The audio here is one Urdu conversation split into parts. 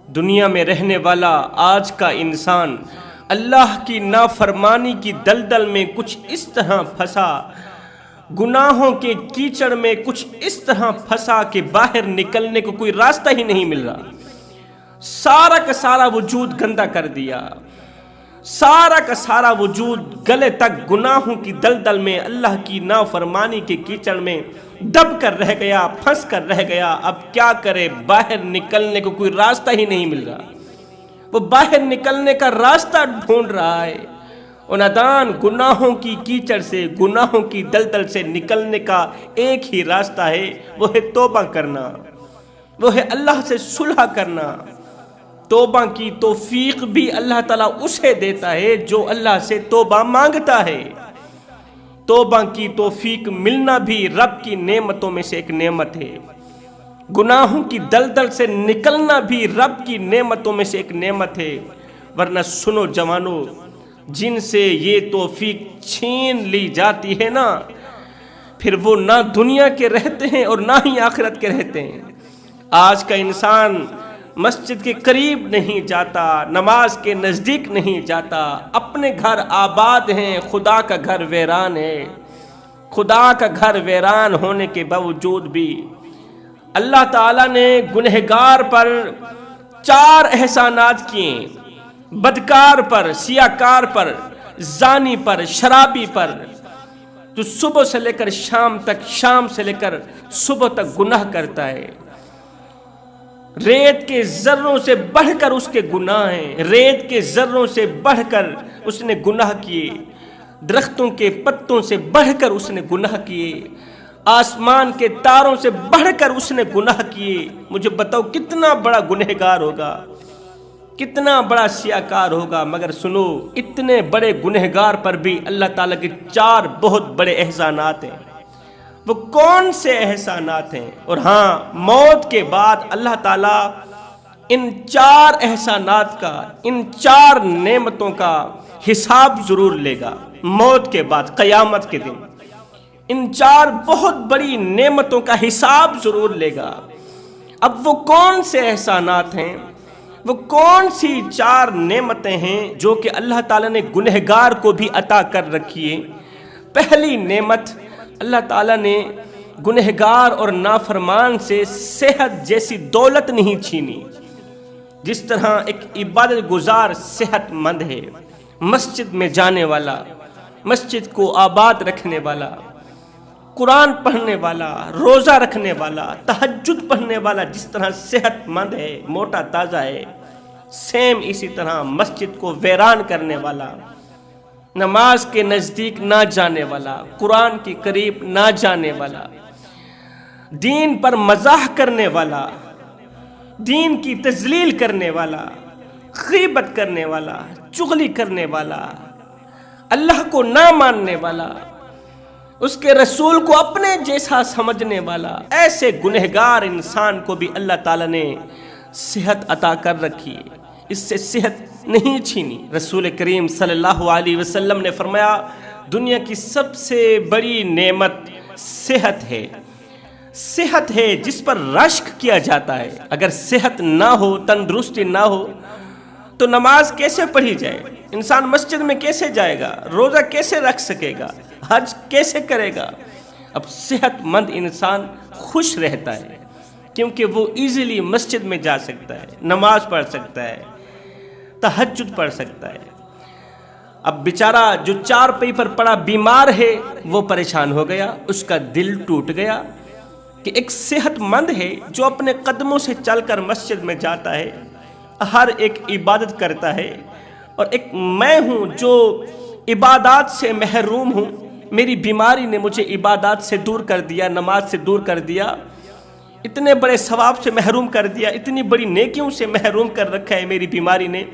دنیا میں رہنے والا آج کا انسان اللہ کی نافرمانی کی دلدل میں کچھ اس طرح پھنسا، گناہوں کے کیچڑ میں کچھ اس طرح پھنسا کہ باہر نکلنے کو کوئی راستہ ہی نہیں مل رہا۔ سارا کا سارا وجود گندا کر دیا، سارا کا سارا وجود گلے تک گناہوں کی دلدل میں، اللہ کی نافرمانی کے کیچڑ میں دب کر رہ گیا، پھنس کر رہ گیا۔ اب کیا کرے؟ باہر نکلنے کو کوئی راستہ ہی نہیں مل رہا۔ وہ باہر نکلنے کا راستہ ڈھونڈ رہا ہے۔ اور نادان گناہوں کی کیچڑ سے، گناہوں کی دلدل سے نکلنے کا ایک ہی راستہ ہے، وہ ہے توبہ کرنا، وہ ہے اللہ سے صلح کرنا۔ توبہ کی توفیق بھی اللہ تعالیٰ اسے دیتا ہے جو اللہ سے توبہ مانگتا ہے۔ توبہ کی توفیق ملنا بھی رب کی نعمتوں میں سے ایک نعمت ہے۔ گناہوں کی دلدل سے نکلنا بھی رب کی نعمتوں میں سے ایک نعمت ہے۔ ورنہ سنو جوانو، جن سے یہ توفیق چھین لی جاتی ہے نا، پھر وہ نہ دنیا کے رہتے ہیں اور نہ ہی آخرت کے رہتے ہیں۔ آج کا انسان مسجد کے قریب نہیں جاتا، نماز کے نزدیک نہیں جاتا، اپنے گھر آباد ہیں، خدا کا گھر ویران ہے۔ خدا کا گھر ویران ہونے کے باوجود بھی اللہ تعالیٰ نے گنہگار پر 4 احسانات کیے، بدکار پر، سیاکار پر، زانی پر، شرابی پر۔ تو صبح سے لے کر شام تک، شام سے لے کر صبح تک گناہ کرتا ہے۔ ریت کے ذروں سے بڑھ کر اس کے گناہ ہیں، ریت کے ذروں سے بڑھ کر اس نے گناہ کیے، درختوں کے پتوں سے بڑھ کر اس نے گناہ کیے، آسمان کے تاروں سے بڑھ کر اس نے گناہ کیے۔ مجھے بتاؤ کتنا بڑا گنہگار ہوگا، کتنا بڑا سیاکار ہوگا۔ مگر سنو، اتنے بڑے گنہگار پر بھی اللہ تعالیٰ کے 4 بہت بڑے احسانات ہیں۔ وہ کون سے احسانات ہیں؟ اور ہاں، موت کے بعد اللہ تعالیٰ ان 4 احسانات کا، ان 4 نعمتوں کا حساب ضرور لے گا۔ موت کے بعد، قیامت کے دن ان 4 بہت بڑی نعمتوں کا حساب ضرور لے گا۔ اب وہ کون سے احسانات ہیں؟ وہ کون سی 4 نعمتیں ہیں جو کہ اللہ تعالیٰ نے گنہگار کو بھی عطا کر رکھی ہے؟ پہلی نعمت، اللہ تعالیٰ نے گنہگار اور نافرمان سے صحت جیسی دولت نہیں چھینی۔ جس طرح ایک عبادت گزار صحت مند ہے، مسجد میں جانے والا، مسجد کو آباد رکھنے والا، قرآن پڑھنے والا، روزہ رکھنے والا، تہجد پڑھنے والا جس طرح صحت مند ہے، موٹا تازہ ہے، سیم اسی طرح مسجد کو ویران کرنے والا، نماز کے نزدیک نہ جانے والا، قرآن کے قریب نہ جانے والا، دین پر مزاح کرنے والا، دین کی تذلیل کرنے والا، غیبت کرنے والا، چغلی کرنے والا، اللہ کو نہ ماننے والا، اس کے رسول کو اپنے جیسا سمجھنے والا، ایسے گنہگار انسان کو بھی اللہ تعالیٰ نے صحت عطا کر رکھی ہے، اس سے صحت نہیں چھینی۔ رسول کریم صلی اللہ علیہ وسلم نے فرمایا، دنیا کی سب سے بڑی نعمت صحت ہے، صحت ہے جس پر رشک کیا جاتا ہے۔ اگر صحت نہ ہو، تندرستی نہ ہو تو نماز کیسے پڑھی جائے؟ انسان مسجد میں کیسے جائے گا؟ روزہ کیسے رکھ سکے گا؟ حج کیسے کرے گا؟ اب صحت مند انسان خوش رہتا ہے کیونکہ وہ ایزیلی مسجد میں جا سکتا ہے، نماز پڑھ سکتا ہے، تہجد پڑھ سکتا ہے۔ اب بیچارہ جو 4 پئی پر پڑا بیمار ہے، وہ پریشان ہو گیا، اس کا دل ٹوٹ گیا کہ ایک صحت مند ہے جو اپنے قدموں سے چل کر مسجد میں جاتا ہے، ہر ایک عبادت کرتا ہے، اور ایک میں ہوں جو عبادات سے محروم ہوں، میری بیماری نے مجھے عبادات سے دور کر دیا، نماز سے دور کر دیا، اتنے بڑے ثواب سے محروم کر دیا، اتنی بڑی نیکیوں سے محروم کر رکھا ہے میری بیماری نے۔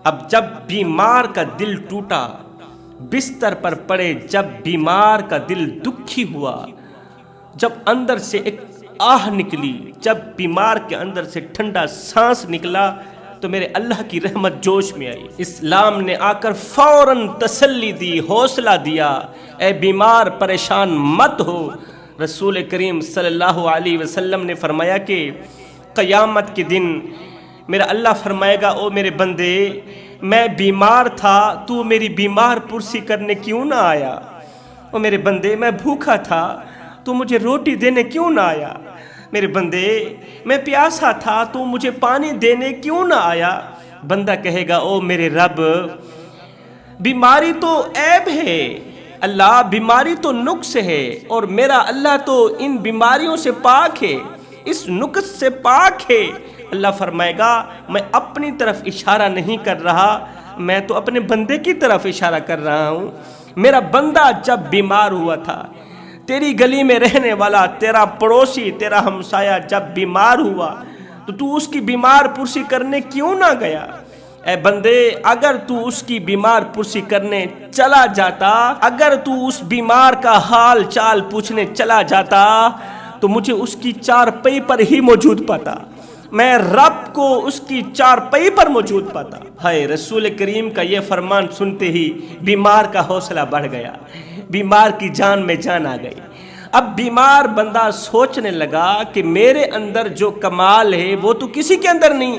اب جب بیمار کا دل ٹوٹا، بستر پر پڑے، جب بیمار کا دل دکھی ہوا، جب اندر سے ایک آہ نکلی، جب بیمار کے اندر سے ٹھنڈا سانس نکلا، تو میرے اللہ کی رحمت جوش میں آئی۔ اسلام نے آ کر فوراً تسلی دی، حوصلہ دیا، اے بیمار پریشان مت ہو۔ رسول کریم صلی اللہ علیہ وسلم نے فرمایا کہ قیامت کے دن میرا اللہ فرمائے گا او میرے بندے میں بیمار تھا تو میری بیمار پرسی کرنے کیوں نہ آیا؟ او میرے بندے میں بھوکا تھا تو مجھے روٹی دینے کیوں نہ آیا؟ میرے بندے میں پیاسا تھا تو مجھے پانی دینے کیوں نہ آیا؟ بندہ کہے گا او میرے رب بیماری تو عیب ہے، اللہ بیماری تو نقص ہے، اور میرا اللہ تو ان بیماریوں سے پاک ہے، اس نقص سے پاک ہے۔ اللہ فرمائے گا میں اپنی طرف اشارہ نہیں کر رہا، میں تو اپنے بندے کی طرف اشارہ کر رہا ہوں۔ میرا بندہ جب بیمار ہوا تھا، تیری گلی میں رہنے والا تیرا پڑوسی تیرا ہمسایہ جب بیمار ہوا تو اس کی بیمار پرسی کرنے کیوں نہ گیا؟ اے بندے اگر تو اس کی بیمار پرسی کرنے چلا جاتا، اگر تو اس بیمار کا حال چال پوچھنے چلا جاتا تو مجھے اس کی چارپائی پر ہی موجود پاتا، میں رب کو اس کی چارپائی پر موجود پاتا۔ ہائے رسول کریم کا یہ فرمان سنتے ہی بیمار کا حوصلہ بڑھ گیا، بیمار کی جان میں جان آ گئی۔ اب بیمار بندہ سوچنے لگا کہ میرے اندر جو کمال ہے وہ تو کسی کے اندر نہیں،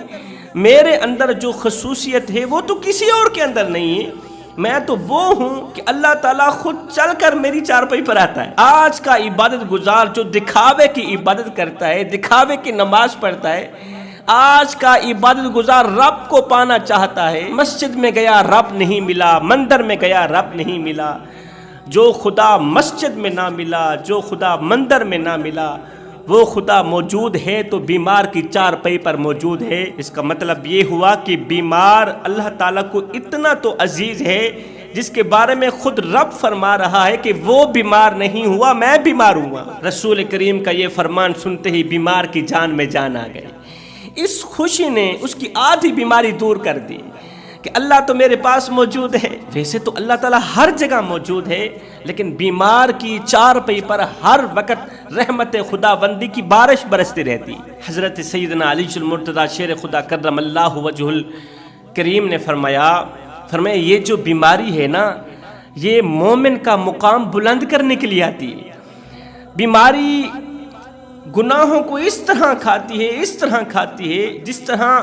میرے اندر جو خصوصیت ہے وہ تو کسی اور کے اندر نہیں ہے، میں تو وہ ہوں کہ اللہ تعالیٰ خود چل کر میری چارپائی پر آتا ہے۔ آج کا عبادت گزار جو دکھاوے کی عبادت کرتا ہے، دکھاوے کی نماز پڑھتا ہے، آج کا عبادت گزار رب کو پانا چاہتا ہے، مسجد میں گیا رب نہیں ملا، مندر میں گیا رب نہیں ملا۔ جو خدا مسجد میں نہ ملا، جو خدا مندر میں نہ ملا، وہ خدا موجود ہے تو بیمار کی چارپائی پر موجود ہے۔ اس کا مطلب یہ ہوا کہ بیمار اللہ تعالیٰ کو اتنا تو عزیز ہے جس کے بارے میں خود رب فرما رہا ہے کہ وہ بیمار نہیں ہوا، میں بیمار ہوا۔ رسول کریم کا یہ فرمان سنتے ہی بیمار کی جان میں جان آ گئی۔ اس خوشی نے اس کی آدھی بیماری دور کر دی کہ اللہ تو میرے پاس موجود ہے۔ ویسے تو اللہ تعالیٰ ہر جگہ موجود ہے، لیکن بیمار کی چارپائی پر ہر وقت رحمت خداوندی کی بارش برستی رہتی۔ حضرت سیدنا علی المرتضیٰ شیر خدا کرم اللہ وجہ الکریم نے فرمایا یہ جو بیماری ہے نا، یہ مومن کا مقام بلند کرنے کے لیے آتی ہے۔ بیماری گناہوں کو اس طرح کھاتی ہے، اس طرح کھاتی ہے جس طرح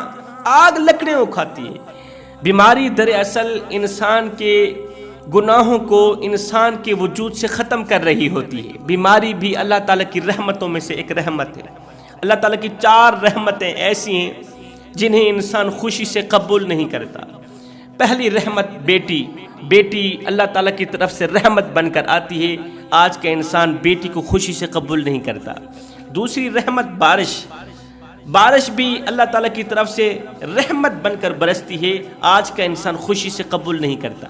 آگ لکڑیوں کھاتی ہے۔ بیماری دراصل انسان کے گناہوں کو انسان کے وجود سے ختم کر رہی ہوتی ہے۔ بیماری بھی اللہ تعالیٰ کی رحمتوں میں سے ایک رحمت ہے۔ اللہ تعالیٰ کی 4 رحمتیں ایسی ہیں جنہیں انسان خوشی سے قبول نہیں کرتا۔ پہلی رحمت بیٹی اللہ تعالیٰ کی طرف سے رحمت بن کر آتی ہے، آج کا انسان بیٹی کو خوشی سے قبول نہیں کرتا۔ دوسری رحمت بارش بھی اللہ تعالیٰ کی طرف سے رحمت بن کر برستی ہے، آج کا انسان خوشی سے قبول نہیں کرتا۔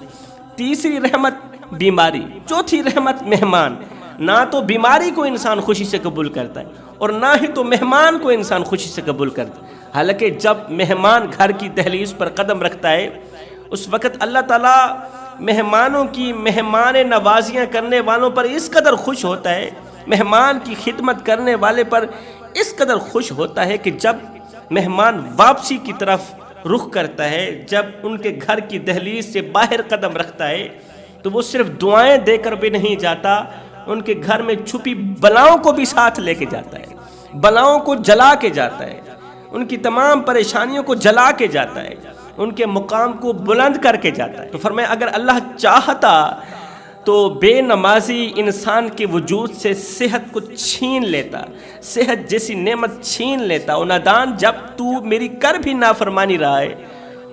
تیسری رحمت بیماری، چوتھی رحمت مہمان۔ نہ تو بیماری کو انسان خوشی سے قبول کرتا ہے اور نہ ہی تو مہمان کو انسان خوشی سے قبول کرتا ہے۔ حالانکہ جب مہمان گھر کی دہلیز پر قدم رکھتا ہے اس وقت اللہ تعالیٰ مہمانوں کی مہمان نوازیاں کرنے والوں پر اس قدر خوش ہوتا ہے، مہمان کی خدمت کرنے والے پر اس قدر خوش ہوتا ہے کہ جب مہمان واپسی کی طرف رخ کرتا ہے، جب ان کے گھر کی دہلیز سے باہر قدم رکھتا ہے تو وہ صرف دعائیں دے کر بھی نہیں جاتا، ان کے گھر میں چھپی بلاؤں کو بھی ساتھ لے کے جاتا ہے، بلاؤں کو جلا کے جاتا ہے، ان کی تمام پریشانیوں کو جلا کے جاتا ہے، ان کے مقام کو بلند کر کے جاتا ہے۔ تو فرمایا اگر اللہ چاہتا تو بے نمازی انسان کے وجود سے صحت کو چھین لیتا، صحت جیسی نعمت چھین لیتا۔ او نادان جب تو میری کر بھی نافرمانی رہا ہے،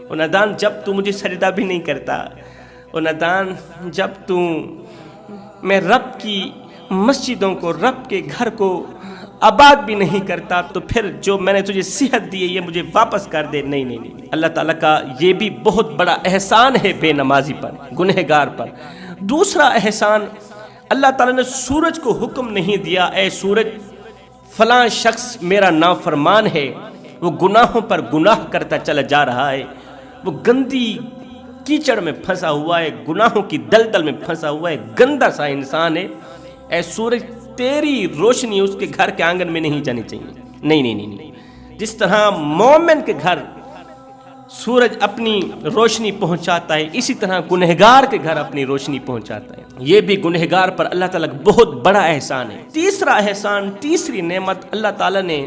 او نادان جب تو مجھے سجدہ بھی نہیں کرتا، او نادان جب تو میں رب کی مسجدوں کو، رب کے گھر کو آباد بھی نہیں کرتا، تو پھر جو میں نے تجھے صحت دی ہے یہ مجھے واپس کر دے۔ نہیں، اللہ تعالیٰ کا یہ بھی بہت بڑا احسان ہے بے نمازی پر، گنہگار پر۔ دوسرا احسان، اللہ تعالیٰ نے سورج کو حکم نہیں دیا اے سورج فلاں شخص میرا نافرمان ہے، وہ گناہوں پر گناہ کرتا چلا جا رہا ہے، وہ گندی کیچڑ میں پھنسا ہوا ہے، گناہوں کی دلدل میں پھنسا ہوا ہے، گندا سا انسان ہے، اے سورج تیری روشنی اس کے گھر کے آنگن میں نہیں جانی چاہیے۔ نہیں، جس طرح مومن کے گھر سورج اپنی روشنی پہنچاتا ہے، اسی طرح گنہگار کے گھر اپنی روشنی پہنچاتا ہے۔ یہ بھی گنہگار پر اللہ تعالیٰ کا بہت بڑا احسان ہے۔ تیسرا احسان، تیسری نعمت، اللہ تعالیٰ نے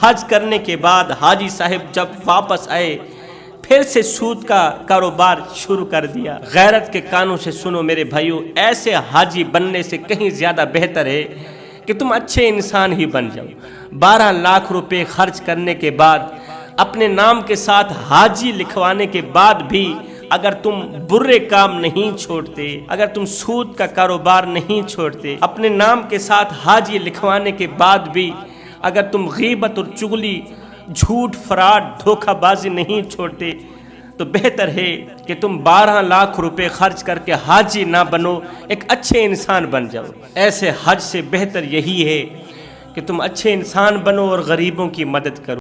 حج کرنے کے بعد حاجی صاحب جب واپس آئے پھر سے سود کا کاروبار شروع کر دیا۔ غیرت کے کانوں سے سنو میرے بھائیو، ایسے حاجی بننے سے کہیں زیادہ بہتر ہے کہ تم اچھے انسان ہی بن جاؤ۔ 12 لاکھ روپے خرچ کرنے کے بعد، اپنے نام کے ساتھ حاجی لکھوانے کے بعد بھی اگر تم برے کام نہیں چھوڑتے، اگر تم سود کا کاروبار نہیں چھوڑتے، اپنے نام کے ساتھ حاجی لکھوانے کے بعد بھی اگر تم غیبت اور چغلی، جھوٹ، فراڈ، دھوکہ بازی نہیں چھوڑتے، تو بہتر ہے کہ تم 12 لاکھ روپے خرچ کر کے حاجی نہ بنو، ایک اچھے انسان بن جاؤ۔ ایسے حج سے بہتر یہی ہے کہ تم اچھے انسان بنو اور غریبوں کی مدد کرو۔